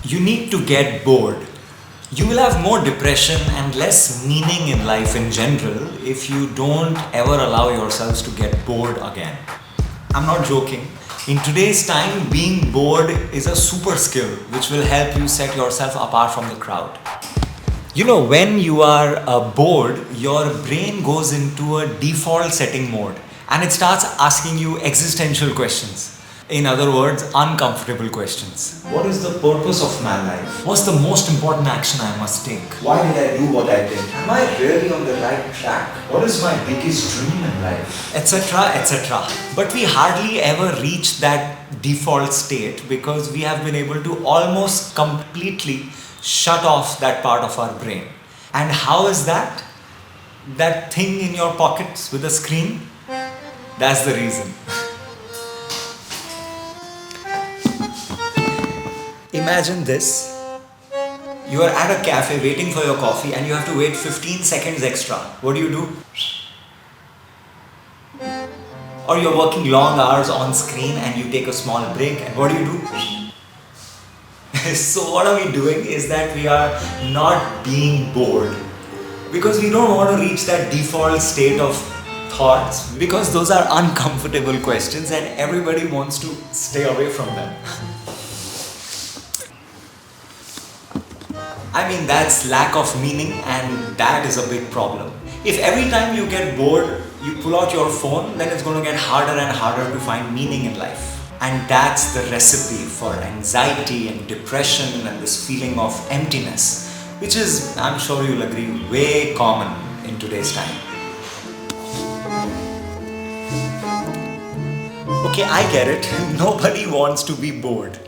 You need to get bored. You will have more depression and less meaning in life in general if you don't ever allow yourselves to get bored again. I'm not joking. In today's time, being bored is a super skill which will help you set yourself apart from the crowd. You know, when you are bored, your brain goes into a default setting mode and it starts asking you existential questions. In other words, uncomfortable questions. What is the purpose of my life? What's the most important action I must take? Why did I do what I did? Am I really on the right track? What is my biggest dream in life? Etc. etc. But we hardly ever reach that default state because we have been able to almost completely shut off that part of our brain. And how is that? That thing in your pockets with a screen? That's the reason. Imagine this. You are at a cafe waiting for your coffee and you have to wait 15 seconds extra. What do? Or you're working long hours on screen and you take a small break, and what do? So what are we doing is that we are not being bored because we don't want to reach that default state of thoughts, because those are uncomfortable questions and everybody wants to stay away from them. I mean, that's lack of meaning, and that is a big problem. If every time you get bored, you pull out your phone, then it's going to get harder and harder to find meaning in life. And that's the recipe for anxiety and depression and this feeling of emptiness, which is, I'm sure you'll agree, way common in today's time. Okay, I get it. Nobody wants to be bored.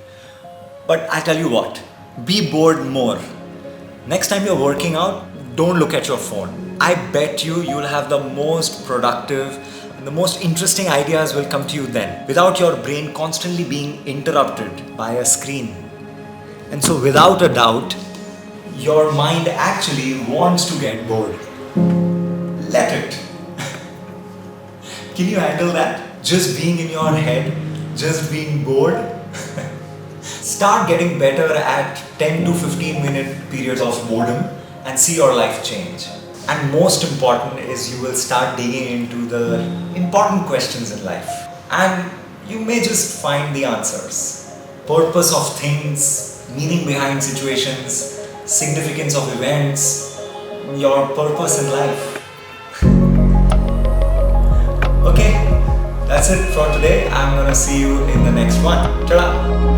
But I tell you what, be bored more. Next time you're working out, don't look at your phone. I bet you'll have the most productive and the most interesting ideas will come to you then, without your brain constantly being interrupted by a screen. And so without a doubt, your mind actually wants to get bored. Let it. Can you handle that? Just being in your head, just being bored? Start getting better at 10 to 15 minute periods of boredom and see your life change. And most important is you will start digging into the important questions in life. And you may just find the answers. Purpose of things, meaning behind situations, significance of events, your purpose in life. Okay, that's it for today. I'm gonna see you in the next one. Ta-da!